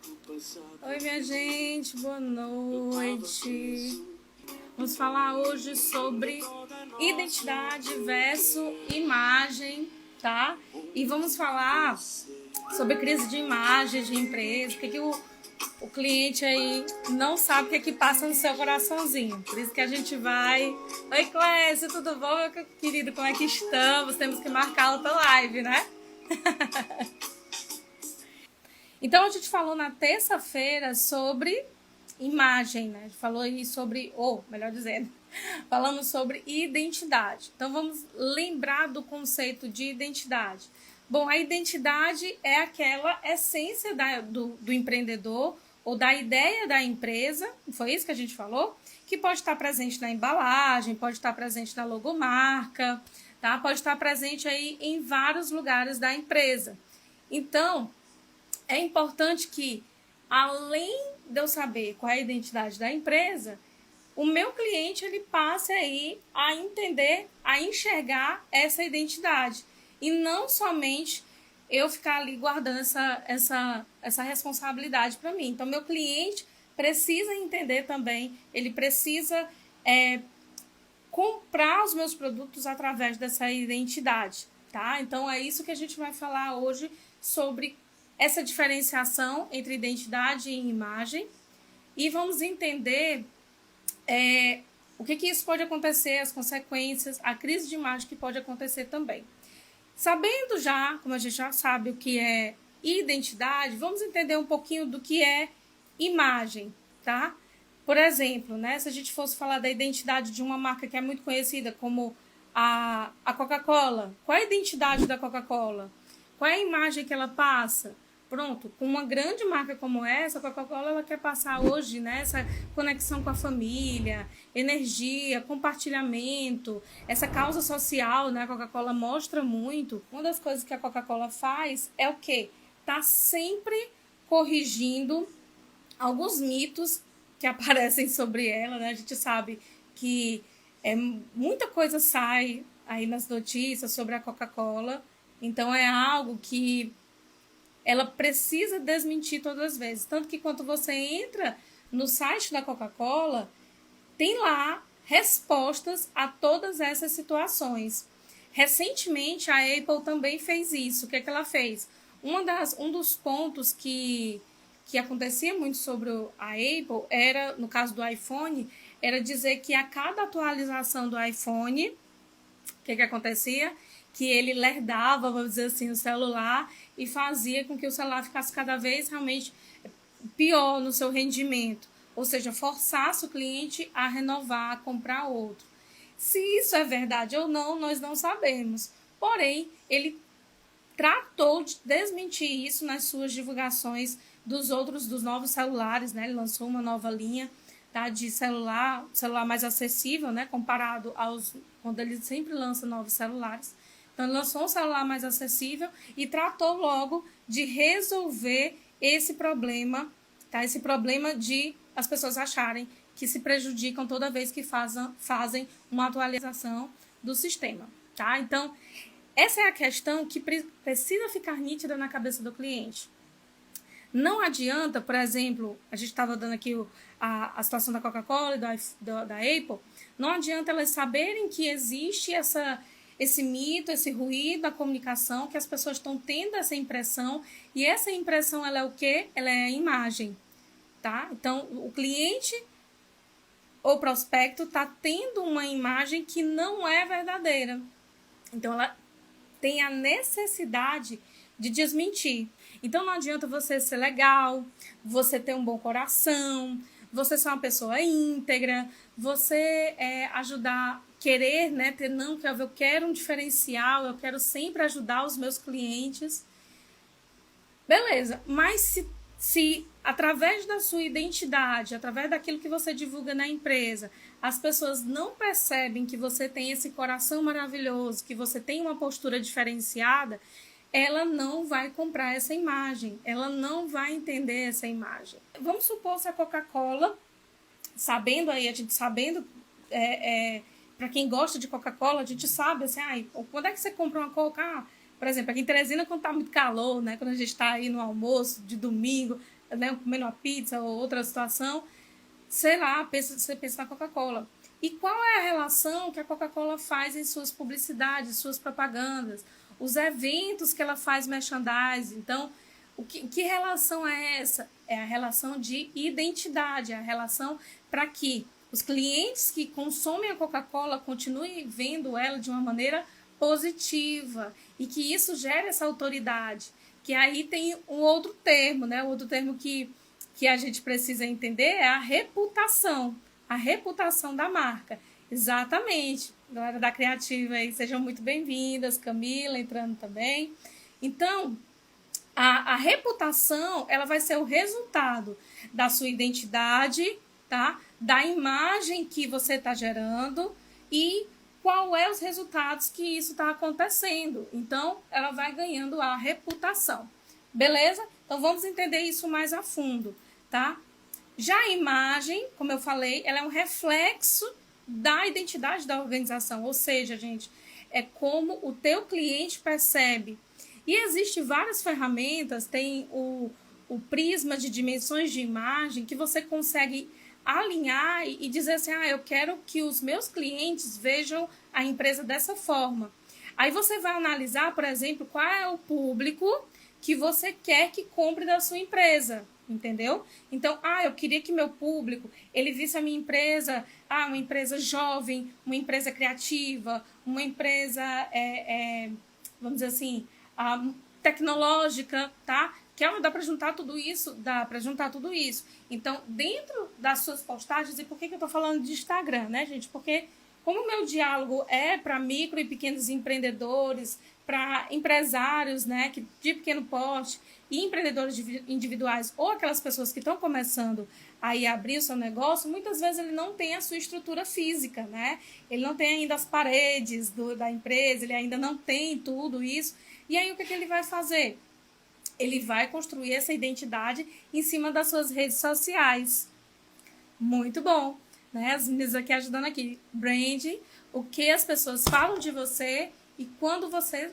Oi, minha gente, boa noite. Vamos falar hoje sobre identidade versus imagem, tá? E vamos falar sobre crise de imagem de empresa, o que o cliente aí não sabe o que é que passa no seu coraçãozinho. Por isso que a gente vai... Oi, Clécio, tudo bom, meu querido? Como é que estamos? Temos que marcar outra live, né? Então, a gente falou na terça-feira sobre imagem, né? A gente falou aí sobre, ou melhor dizendo, falamos sobre identidade. Então, vamos lembrar do conceito de identidade. Bom, a identidade é aquela essência do empreendedor ou da ideia da empresa, foi isso que a gente falou? Que pode estar presente na embalagem, pode estar presente na logomarca, tá? Pode estar presente aí em vários lugares da empresa. Então, é importante que, além de eu saber qual é a identidade da empresa, o meu cliente ele passe aí a entender, a enxergar essa identidade. E não somente eu ficar ali guardando essa responsabilidade para mim. Então, meu cliente precisa entender também, ele precisa comprar os meus produtos através dessa identidade, tá? Então, é isso que a gente vai falar hoje sobre essa diferenciação entre identidade e imagem, e vamos entender o que isso pode acontecer, as consequências, a crise de imagem que pode acontecer também. Sabendo já, como a gente já sabe o que é identidade, vamos entender um pouquinho do que é imagem, tá? Por exemplo, né, se a gente fosse falar da identidade de uma marca que é muito conhecida, como a Coca-Cola, qual é a identidade da Coca-Cola? Qual é a imagem que ela passa? Pronto, com uma grande marca como essa, a Coca-Cola ela quer passar hoje, né, essa conexão com a família, energia, compartilhamento, essa causa social, né, a Coca-Cola mostra muito. Uma das coisas que a Coca-Cola faz é o quê? Tá sempre corrigindo alguns mitos que aparecem sobre ela, né? A gente sabe que muita coisa sai aí nas notícias sobre a Coca-Cola, então é algo que ela precisa desmentir todas as vezes. Tanto que quando você entra no site da Coca-Cola, tem lá respostas a todas essas situações. Recentemente, a Apple também fez isso. O que é que ela fez? Um dos pontos que acontecia muito sobre a Apple era, no caso do iPhone, era dizer que a cada atualização do iPhone, o que acontecia? Que ele lerdava, vamos dizer assim, o celular e fazia com que o celular ficasse cada vez realmente pior no seu rendimento. Ou seja, forçasse o cliente a renovar, a comprar outro. Se isso é verdade ou não, nós não sabemos. Porém, ele tratou de desmentir isso nas suas divulgações dos novos celulares, né? Ele lançou uma nova linha, tá, de celular mais acessível, né, comparado quando ele sempre lança novos celulares. Então, ele lançou um celular mais acessível e tratou logo de resolver esse problema, tá? Esse problema de as pessoas acharem que se prejudicam toda vez que fazem uma atualização do sistema, tá? Então, essa é a questão que precisa ficar nítida na cabeça do cliente. Não adianta, por exemplo, a gente estava dando aqui a situação da Coca-Cola e da Apple, não adianta elas saberem que existe esse mito, esse ruído da comunicação, que as pessoas estão tendo essa impressão, e essa impressão ela é o quê? Ela é a imagem, tá? Então, o cliente ou prospecto está tendo uma imagem que não é verdadeira. Então, ela tem a necessidade de desmentir. Então, não adianta você ser legal, você ter um bom coração, você ser uma pessoa íntegra, você ajudar, querer, né, que eu quero um diferencial, eu quero sempre ajudar os meus clientes. Beleza, mas se através da sua identidade, através daquilo que você divulga na empresa, as pessoas não percebem que você tem esse coração maravilhoso, que você tem uma postura diferenciada, ela não vai comprar essa imagem, ela não vai entender essa imagem. Vamos supor se a Coca-Cola, sabendo aí, a gente sabendo, para quem gosta de Coca-Cola, a gente sabe assim, quando é que você compra uma Coca? Por exemplo, aqui em Teresina, quando tá muito calor, né? Quando a gente está aí no almoço de domingo, né, comendo uma pizza ou outra situação, sei lá, você pensa na Coca-Cola. E qual é a relação que a Coca-Cola faz em suas publicidades, suas propagandas, os eventos que ela faz merchandising? Então, que relação é essa? É a relação de identidade, é a relação para que os clientes que consomem a Coca-Cola continuem vendo ela de uma maneira positiva e que isso gere essa autoridade. Que aí tem um outro termo, né? O outro termo que a gente precisa entender é a reputação da marca. Exatamente. Galera da Criativa aí, sejam muito bem-vindas. Camila entrando também. Então, a reputação, ela vai ser o resultado da sua identidade, tá? Da imagem que você está gerando e qual é os resultados que isso está acontecendo. Então, ela vai ganhando a reputação. Beleza? Então, vamos entender isso mais a fundo, tá? Já a imagem, como eu falei, ela é um reflexo da identidade da organização. Ou seja, gente, é como o teu cliente percebe. E existem várias ferramentas, tem o prisma de dimensões de imagem, que você consegue alinhar e dizer assim, eu quero que os meus clientes vejam a empresa dessa forma. Aí você vai analisar, por exemplo, qual é o público que você quer que compre da sua empresa, entendeu? Então, eu queria que meu público, ele visse a minha empresa, uma empresa jovem, uma empresa criativa, uma empresa, vamos dizer assim, tecnológica, tá? Que dá para juntar tudo isso, Então, dentro das suas postagens, e por que eu tô falando de Instagram, né, gente? Porque como o meu diálogo é para micro e pequenos empreendedores, para empresários, né, de pequeno porte e empreendedores individuais ou aquelas pessoas que estão começando a abrir o seu negócio, muitas vezes ele não tem a sua estrutura física, né? Ele não tem ainda as paredes da empresa, ele ainda não tem tudo isso. E aí o que ele vai fazer? Ele vai construir essa identidade em cima das suas redes sociais. Muito bom, né? As meninas aqui ajudando aqui. Brand, o que as pessoas falam de você e quando você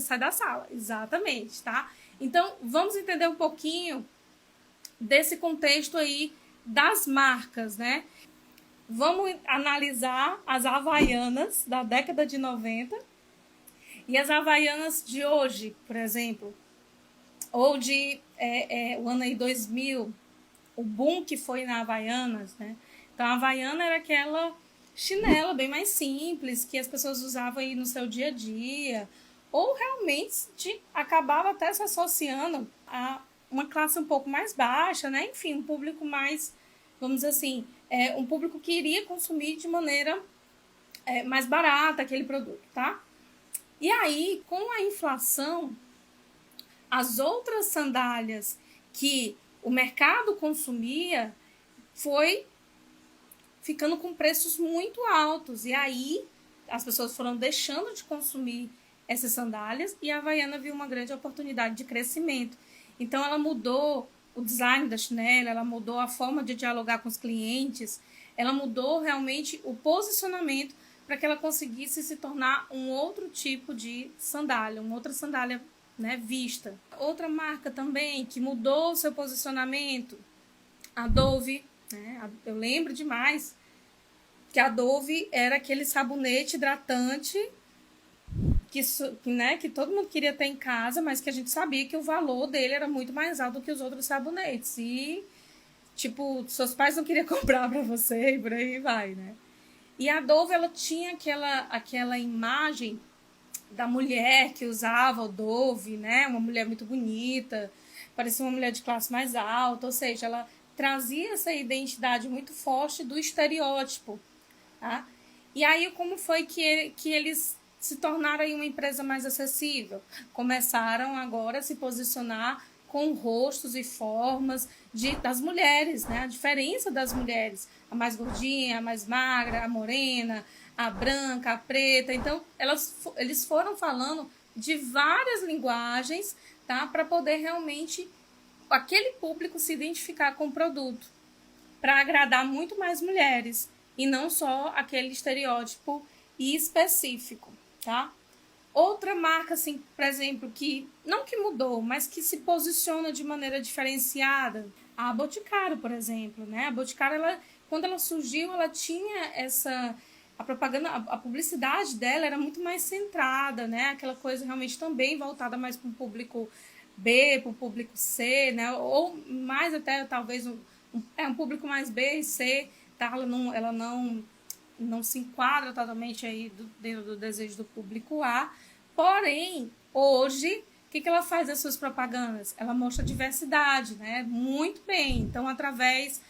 sai da sala. Exatamente, tá? Então, vamos entender um pouquinho desse contexto aí das marcas, né? Vamos analisar as Havaianas da década de 90 e as Havaianas de hoje, por exemplo, ou de o ano aí 2000, o boom que foi na Havaianas, né? Então, a Havaiana era aquela chinela bem mais simples, que as pessoas usavam aí no seu dia a dia, ou realmente acabava até se associando a uma classe um pouco mais baixa, né? Enfim, um público mais, vamos dizer assim, um público que iria consumir de maneira mais barata aquele produto, tá? E aí, com a inflação, as outras sandálias que o mercado consumia foi ficando com preços muito altos. E aí, as pessoas foram deixando de consumir essas sandálias e a Havaiana viu uma grande oportunidade de crescimento. Então, ela mudou o design da chinela, ela mudou a forma de dialogar com os clientes, ela mudou realmente o posicionamento para que ela conseguisse se tornar um outro tipo de sandália, uma outra sandália, né, vista. Outra marca também que mudou o seu posicionamento, a Dove, né? Eu lembro demais que a Dove era aquele sabonete hidratante que todo mundo queria ter em casa, mas que a gente sabia que o valor dele era muito mais alto do que os outros sabonetes. E, tipo, seus pais não queriam comprar para você e por aí vai, né? E a Dove, ela tinha aquela imagem da mulher que usava o Dove, né? Uma mulher muito bonita, parecia uma mulher de classe mais alta, ou seja, ela trazia essa identidade muito forte do estereótipo, tá? E aí, como foi que eles se tornaram aí uma empresa mais acessível? Começaram agora a se posicionar com rostos e formas das mulheres, né? A diferença das mulheres, a mais gordinha, a mais magra, a morena, a branca, a preta. Então, eles foram falando de várias linguagens, tá? Para poder realmente aquele público se identificar com o produto, para agradar muito mais mulheres e não só aquele estereótipo específico, tá? Outra marca, assim, por exemplo, que não que mudou, mas que se posiciona de maneira diferenciada, a Boticário, por exemplo, né? A Boticário, quando ela surgiu, ela tinha a propaganda, a publicidade dela era muito mais centrada, né? Aquela coisa realmente também voltada mais para o público B, para o público C, né? Ou mais até talvez um público mais B e C, tá? Ela não se enquadra totalmente aí dentro do desejo do público A. Porém, hoje, o que ela faz das suas propagandas? Ela mostra diversidade, né? Muito bem. Então, através,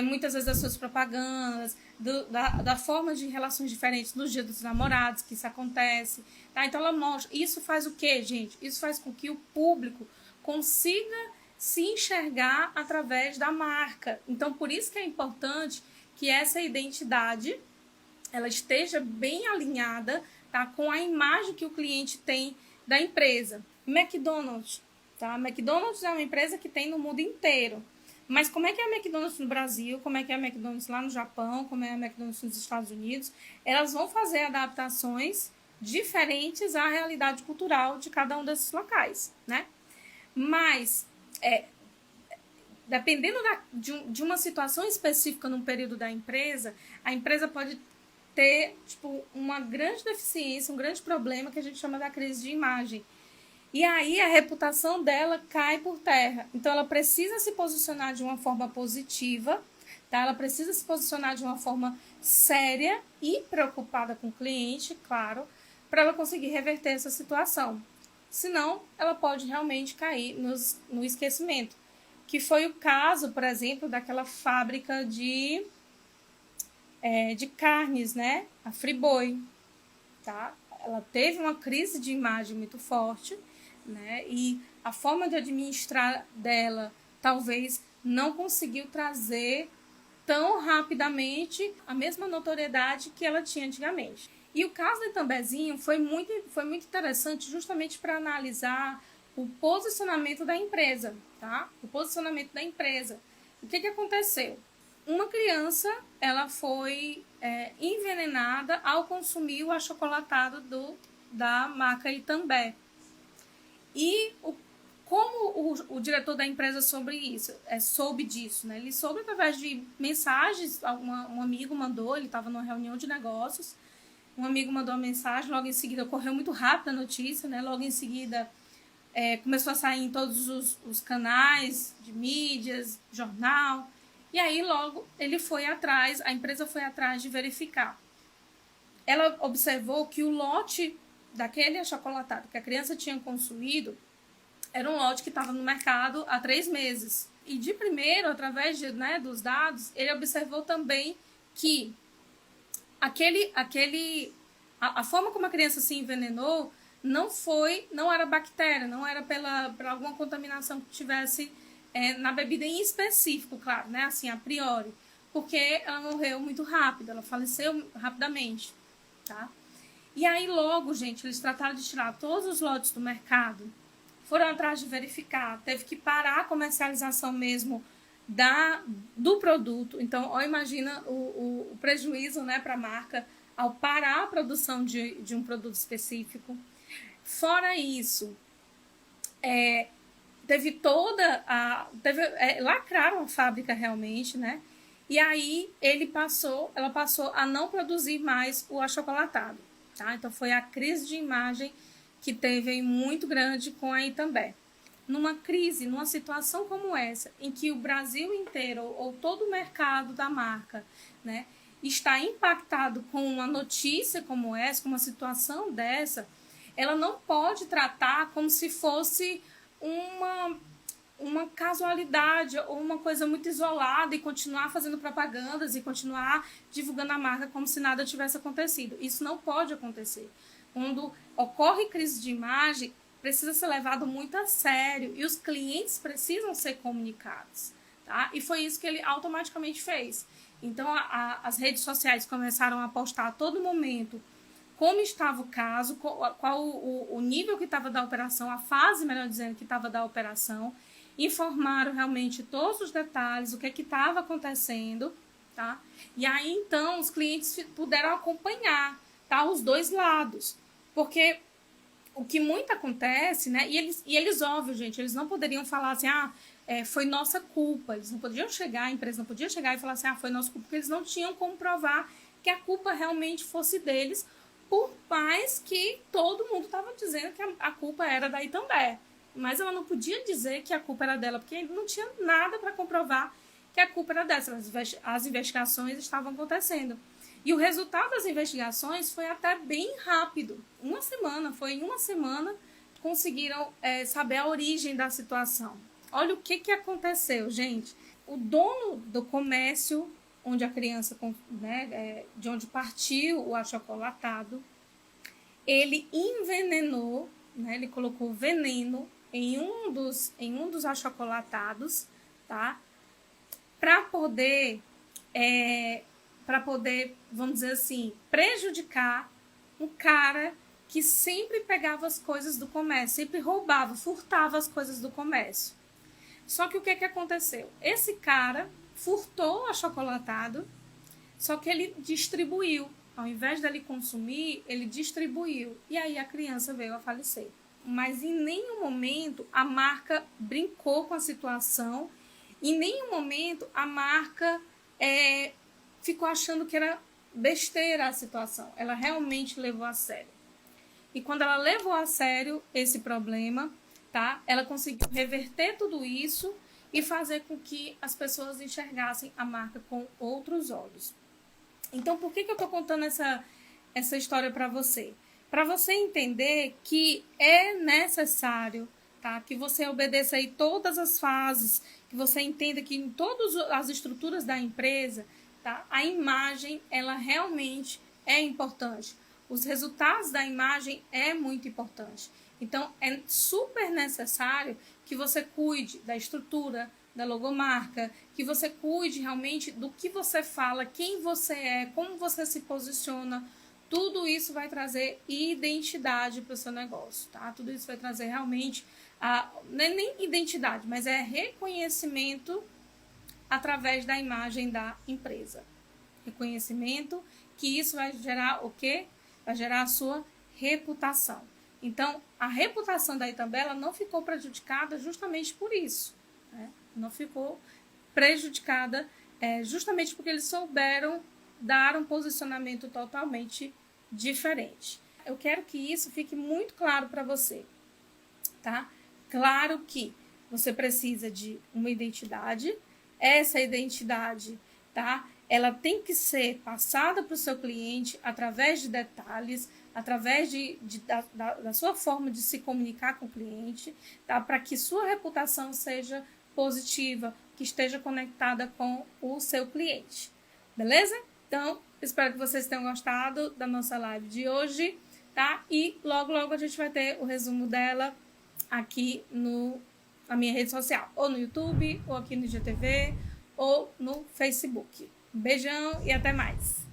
muitas vezes, das suas propagandas, da forma de relações diferentes nos dias dos namorados, que isso acontece. Tá? Então, ela mostra. Isso faz o quê, gente? Isso faz com que o público consiga se enxergar através da marca. Então, por isso que é importante que essa identidade ela esteja bem alinhada, tá, com a imagem que o cliente tem da empresa. McDonald's, tá? McDonald's é uma empresa que tem no mundo inteiro. Mas como é que é a McDonald's no Brasil, como é que é a McDonald's lá no Japão, como é a McDonald's nos Estados Unidos? Elas vão fazer adaptações diferentes à realidade cultural de cada um desses locais, né? Mas, dependendo de uma situação específica num período da empresa, a empresa pode ter tipo, uma grande deficiência, um grande problema que a gente chama da crise de imagem. E aí a reputação dela cai por terra. Então ela precisa se posicionar de uma forma positiva, tá? Ela precisa se posicionar de uma forma séria e preocupada com o cliente, claro, para ela conseguir reverter essa situação. Senão, ela pode realmente cair no esquecimento. Que foi o caso, por exemplo, daquela fábrica de carnes, né? A Friboi, tá? Ela teve uma crise de imagem muito forte, né? E a forma de administrar dela talvez não conseguiu trazer tão rapidamente a mesma notoriedade que ela tinha antigamente. E o caso do Itambezinho foi muito interessante justamente para analisar o posicionamento da empresa, tá? O posicionamento da empresa. O que aconteceu? Uma criança, ela foi envenenada ao consumir o achocolatado da marca Itambé. E como o diretor da empresa soube disso, né? Ele soube através de mensagens, um amigo mandou, ele estava numa reunião de negócios, um amigo mandou uma mensagem, logo em seguida correu muito rápido a notícia, né? Logo em seguida começou a sair em todos os canais de mídias, jornal. E aí logo a empresa foi atrás de verificar. Ela observou que o lote daquele achocolatado que a criança tinha consumido era um lote que estava no mercado há 3 meses. E de primeiro, através dos dados, ele observou também que a forma como a criança se envenenou não era bactéria, não era por alguma contaminação que tivesse na bebida em específico, claro, né? Assim, a priori. Porque ela morreu muito rápido, ela faleceu rapidamente, tá? E aí logo, gente, eles trataram de tirar todos os lotes do mercado, foram atrás de verificar, teve que parar a comercialização mesmo do produto. Então, imagina o prejuízo, né, para a marca ao parar a produção de um produto específico. Fora isso, lacraram a fábrica realmente, né? E aí ela passou a não produzir mais o achocolatado, tá? Então foi a crise de imagem que teve muito grande com a Itambé. Numa crise, numa situação como essa, em que o Brasil inteiro ou todo o mercado da marca, né, está impactado com uma notícia como essa, com uma situação dessa, ela não pode tratar como se fosse uma casualidade ou uma coisa muito isolada e continuar fazendo propagandas e continuar divulgando a marca como se nada tivesse acontecido. Isso não pode acontecer. Quando ocorre crise de imagem, precisa ser levado muito a sério e os clientes precisam ser comunicados, tá? E foi isso que ele automaticamente fez. Então, as redes sociais começaram a postar a todo momento como estava o caso, qual o nível que estava da operação, a fase, melhor dizendo, que estava da operação, informaram realmente todos os detalhes, o que estava acontecendo, tá? E aí, então, os clientes puderam acompanhar, tá? Os dois lados, porque o que muito acontece, né? E eles óbvio, gente, eles não poderiam falar assim, foi nossa culpa. Eles não podiam chegar, a empresa não podia chegar e falar assim, foi nossa culpa, porque eles não tinham como provar que a culpa realmente fosse deles, por mais que todo mundo estava dizendo que a culpa era da Itambé. Mas ela não podia dizer que a culpa era dela, porque não tinha nada para comprovar que a culpa era dessa. As investigações estavam acontecendo. E o resultado das investigações foi até bem rápido. Foi em uma semana conseguiram saber a origem da situação. Olha o que aconteceu, gente. O dono do comércio onde a criança, né, de onde partiu o achocolatado, ele envenenou, né, ele colocou veneno em um dos achocolatados, tá? Para poder, vamos dizer assim, prejudicar um cara que sempre pegava as coisas do comércio, sempre roubava, furtava as coisas do comércio. Só que o que aconteceu? Esse cara furtou o achocolatado, só que ele distribuiu. Ao invés dele consumir, ele distribuiu. E aí a criança veio a falecer. Mas em nenhum momento a marca brincou com a situação. Em nenhum momento a marca ficou achando que era besteira a situação. Ela realmente levou a sério. E quando ela levou a sério esse problema, tá? Ela conseguiu reverter tudo isso e fazer com que as pessoas enxergassem a marca com outros olhos. Então, por que eu estou contando essa história para você? Para você entender que é necessário, tá? Que você obedeça aí todas as fases, que você entenda que em todas as estruturas da empresa, tá? A imagem, ela realmente é importante. Os resultados da imagem é muito importante. Então, é super necessário que você cuide da estrutura, da logomarca, que você cuide realmente do que você fala, quem você é, como você se posiciona. Tudo isso vai trazer identidade para o seu negócio, tá? Tudo isso vai trazer realmente, não é nem identidade, mas é reconhecimento através da imagem da empresa. Reconhecimento, que isso vai gerar o quê? Vai gerar a sua reputação. Então, a reputação da Itambé não ficou prejudicada justamente por isso, né? Não ficou prejudicada justamente porque eles souberam dar um posicionamento totalmente diferente. Eu quero que isso fique muito claro para você, tá? Claro que você precisa de uma identidade. Essa identidade, tá? Ela tem que ser passada para o seu cliente através de detalhes, através da sua forma de se comunicar com o cliente, tá? Para que sua reputação seja positiva, que esteja conectada com o seu cliente. Beleza? Então, espero que vocês tenham gostado da nossa live de hoje, tá? E logo, logo a gente vai ter o resumo dela aqui na minha rede social, ou no YouTube, ou aqui no IGTV, ou no Facebook. Um beijão e até mais!